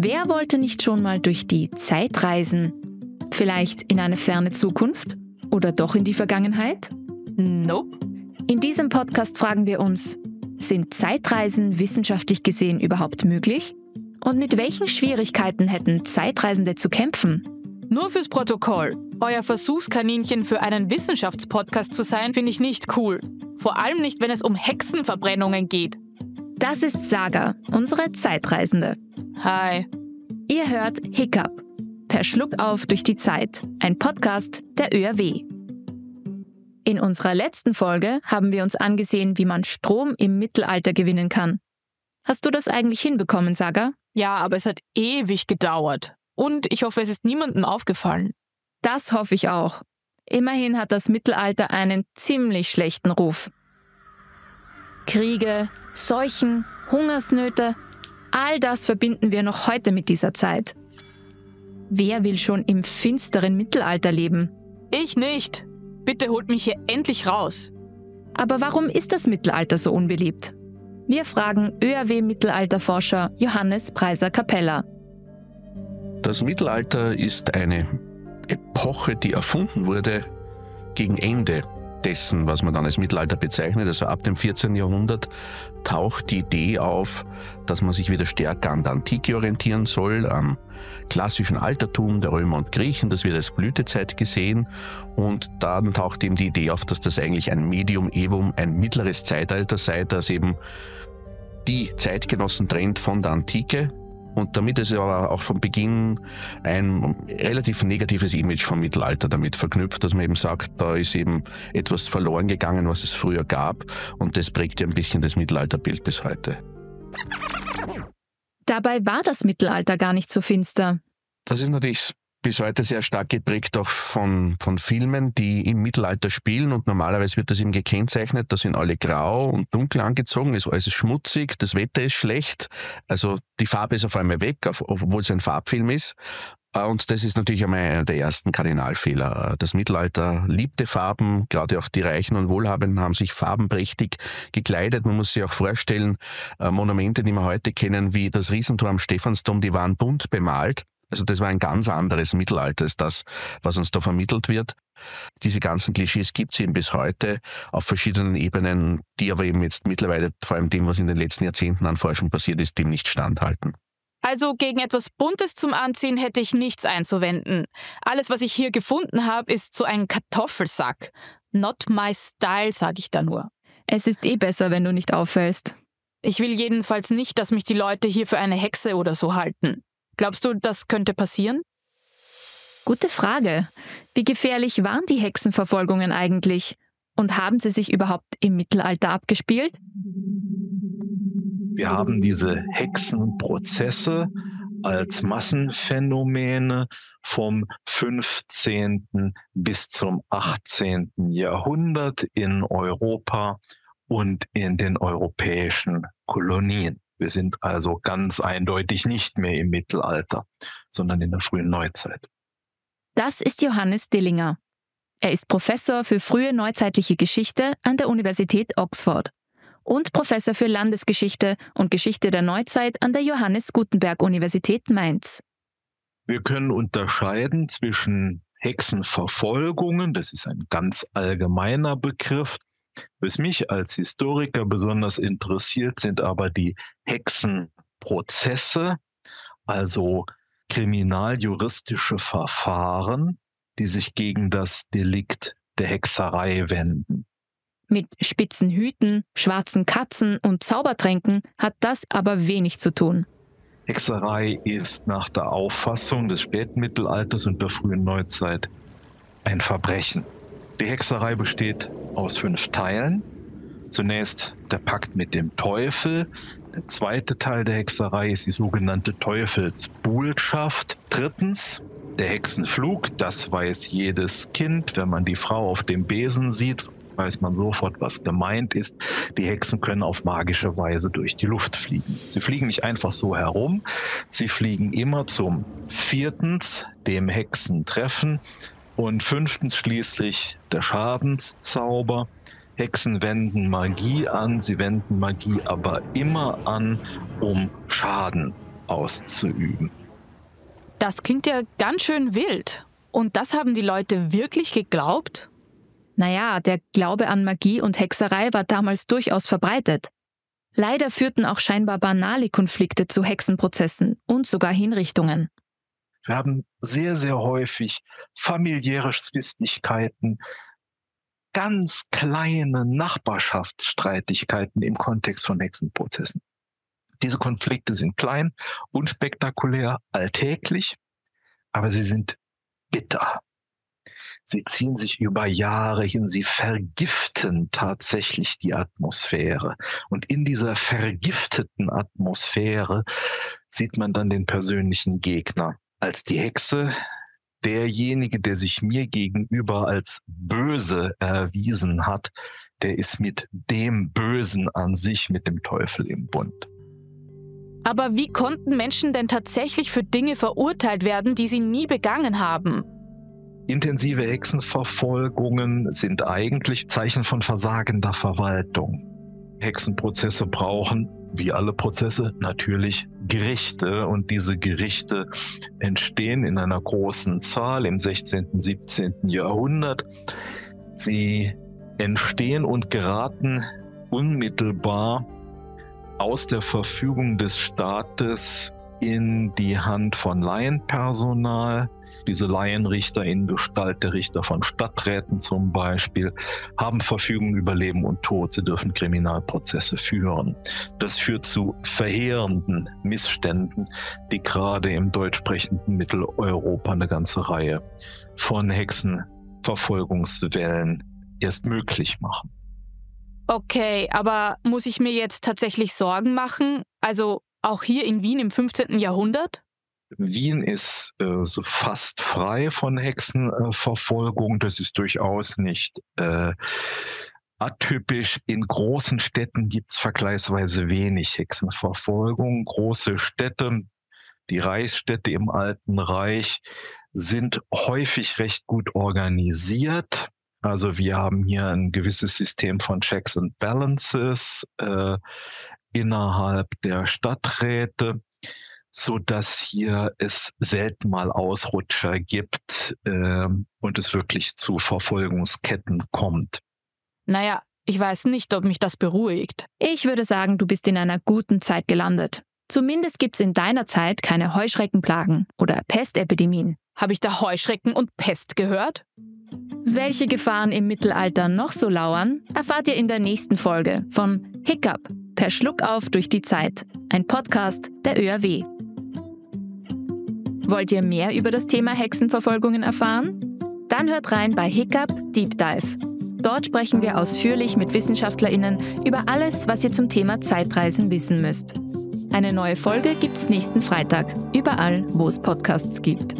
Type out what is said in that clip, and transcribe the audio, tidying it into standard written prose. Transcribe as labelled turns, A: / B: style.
A: Wer wollte nicht schon mal durch die Zeit reisen? Vielleicht in eine ferne Zukunft? Oder doch in die Vergangenheit?
B: Nope.
A: In diesem Podcast fragen wir uns, sind Zeitreisen wissenschaftlich gesehen überhaupt möglich? Und mit welchen Schwierigkeiten hätten Zeitreisende zu kämpfen?
B: Nur fürs Protokoll. Euer Versuchskaninchen für einen Wissenschaftspodcast zu sein, finde ich nicht cool. Vor allem nicht, wenn es um Hexenverbrennungen geht.
A: Das ist Saga, unsere Zeitreisende.
B: Hi.
A: Ihr hört Hiccup, per Schluckauf durch die Zeit, ein Podcast der ÖRW. In unserer letzten Folge haben wir uns angesehen, wie man Strom im Mittelalter gewinnen kann. Hast du das eigentlich hinbekommen, Saga?
B: Ja, aber es hat ewig gedauert. Und ich hoffe, es ist niemandem aufgefallen.
A: Das hoffe ich auch. Immerhin hat das Mittelalter einen ziemlich schlechten Ruf. Kriege, Seuchen, Hungersnöte, all das verbinden wir noch heute mit dieser Zeit. Wer will schon im finsteren Mittelalter leben?
B: Ich nicht. Bitte holt mich hier endlich raus.
A: Aber warum ist das Mittelalter so unbeliebt? Wir fragen ÖRW-Mittelalterforscher Johannes Preiser-Capella.
C: Das Mittelalter ist eine Epoche, die erfunden wurde gegen Ende dessen, was man dann als Mittelalter bezeichnet. Also ab dem 14. Jahrhundert taucht die Idee auf, dass man sich wieder stärker an der Antike orientieren soll, am klassischen Altertum der Römer und Griechen. Das wird als Blütezeit gesehen. Und dann taucht eben die Idee auf, dass das eigentlich ein Medium Evum, ein mittleres Zeitalter sei, das eben die Zeitgenossen trennt von der Antike. Und damit ist aber auch von Beginn ein relativ negatives Image vom Mittelalter damit verknüpft, dass man eben sagt, da ist eben etwas verloren gegangen, was es früher gab. Und das prägt ja ein bisschen das Mittelalterbild bis heute.
A: Dabei war das Mittelalter gar nicht so finster.
C: Das ist natürlich bis heute sehr stark geprägt auch von Filmen, die im Mittelalter spielen, und normalerweise wird das eben gekennzeichnet, da sind alle grau und dunkel angezogen, alles ist schmutzig, das Wetter ist schlecht, also die Farbe ist auf einmal weg, obwohl es ein Farbfilm ist. Und das ist natürlich einmal einer der ersten Kardinalfehler. Das Mittelalter liebte Farben, gerade auch die Reichen und Wohlhabenden haben sich farbenprächtig gekleidet. Man muss sich auch vorstellen, Monumente, die wir heute kennen, wie das Riesentor am Stephansdom, die waren bunt bemalt. Also das war ein ganz anderes Mittelalter als das, was uns da vermittelt wird. Diese ganzen Klischees gibt es eben bis heute auf verschiedenen Ebenen, die aber eben jetzt mittlerweile, vor allem dem, was in den letzten Jahrzehnten an Forschung passiert ist, dem nicht standhalten.
B: Also gegen etwas Buntes zum Anziehen hätte ich nichts einzuwenden. Alles, was ich hier gefunden habe, ist so ein Kartoffelsack. Not my style, sage ich da nur.
A: Es ist besser, wenn du nicht auffällst.
B: Ich will jedenfalls nicht, dass mich die Leute hier für eine Hexe oder so halten. Glaubst du, das könnte passieren?
A: Gute Frage. Wie gefährlich waren die Hexenverfolgungen eigentlich? Und haben sie sich überhaupt im Mittelalter abgespielt?
D: Wir haben diese Hexenprozesse als Massenphänomene vom 15. bis zum 18. Jahrhundert in Europa und in den europäischen Kolonien. Wir sind also ganz eindeutig nicht mehr im Mittelalter, sondern in der frühen Neuzeit.
A: Das ist Johannes Dillinger. Er ist Professor für frühe neuzeitliche Geschichte an der Universität Oxford und Professor für Landesgeschichte und Geschichte der Neuzeit an der Johannes Gutenberg Universität Mainz.
D: Wir können unterscheiden zwischen Hexenverfolgungen, das ist ein ganz allgemeiner Begriff. Was mich als Historiker besonders interessiert, sind aber die Hexenprozesse, also kriminaljuristische Verfahren, die sich gegen das Delikt der Hexerei wenden.
A: Mit spitzen Hüten, schwarzen Katzen und Zaubertränken hat das aber wenig zu tun.
D: Hexerei ist nach der Auffassung des Spätmittelalters und der frühen Neuzeit ein Verbrechen. Die Hexerei besteht aus 5 Teilen. Zunächst der Pakt mit dem Teufel. Der zweite Teil der Hexerei ist die sogenannte Teufelsbuhlschaft. Drittens der Hexenflug. Das weiß jedes Kind. Wenn man die Frau auf dem Besen sieht, weiß man sofort, was gemeint ist. Die Hexen können auf magische Weise durch die Luft fliegen. Sie fliegen nicht einfach so herum. Sie fliegen immer zum 4., dem Hexentreffen. Und 5. schließlich der Schadenszauber. Hexen wenden Magie an, sie wenden Magie aber immer an, um Schaden auszuüben.
B: Das klingt ja ganz schön wild. Und das haben die Leute wirklich geglaubt?
A: Naja, der Glaube an Magie und Hexerei war damals durchaus verbreitet. Leider führten auch scheinbar banale Konflikte zu Hexenprozessen und sogar Hinrichtungen.
D: Wir haben sehr, sehr häufig familiäre Zwistigkeiten, ganz kleine Nachbarschaftsstreitigkeiten im Kontext von Hexenprozessen. Diese Konflikte sind klein, unspektakulär, alltäglich, aber sie sind bitter. Sie ziehen sich über Jahre hin, sie vergiften tatsächlich die Atmosphäre. Und in dieser vergifteten Atmosphäre sieht man dann den persönlichen Gegner als die Hexe, derjenige, der sich mir gegenüber als böse erwiesen hat, der ist mit dem Bösen an sich, mit dem Teufel im Bund.
B: Aber wie konnten Menschen denn tatsächlich für Dinge verurteilt werden, die sie nie begangen haben?
D: Intensive Hexenverfolgungen sind eigentlich Zeichen von versagender Verwaltung. Hexenprozesse brauchen, wie alle Prozesse, natürlich Gerichte. Und diese Gerichte entstehen in einer großen Zahl im 16., 17. Jahrhundert. Sie entstehen und geraten unmittelbar aus der Verfügung des Staates in die Hand von Laienpersonal. Diese Laienrichter in Gestalt der Richter von Stadträten zum Beispiel haben Verfügung über Leben und Tod. Sie dürfen Kriminalprozesse führen. Das führt zu verheerenden Missständen, die gerade im deutschsprechenden Mitteleuropa eine ganze Reihe von Hexenverfolgungswellen erst möglich machen.
B: Okay, aber muss ich mir jetzt tatsächlich Sorgen machen? Also auch hier in Wien im 15. Jahrhundert?
D: Wien ist so fast frei von Hexenverfolgung. Das ist durchaus nicht atypisch. In großen Städten gibt es vergleichsweise wenig Hexenverfolgung. Große Städte, die Reichsstädte im Alten Reich, sind häufig recht gut organisiert. Also wir haben hier ein gewisses System von Checks and Balances innerhalb der Stadträte, so dass hier es selten mal Ausrutscher gibt und es wirklich zu Verfolgungsketten kommt.
B: Naja, ich weiß nicht, ob mich das beruhigt.
A: Ich würde sagen, du bist in einer guten Zeit gelandet. Zumindest gibt's in deiner Zeit keine Heuschreckenplagen oder Pestepidemien.
B: Habe ich da Heuschrecken und Pest gehört?
A: Welche Gefahren im Mittelalter noch so lauern, erfahrt ihr in der nächsten Folge von Hiccup, per Schluckauf durch die Zeit, ein Podcast der ÖRW. Wollt ihr mehr über das Thema Hexenverfolgungen erfahren? Dann hört rein bei Hiccup Deep Dive. Dort sprechen wir ausführlich mit WissenschaftlerInnen über alles, was ihr zum Thema Zeitreisen wissen müsst. Eine neue Folge gibt's nächsten Freitag, überall, wo es Podcasts gibt.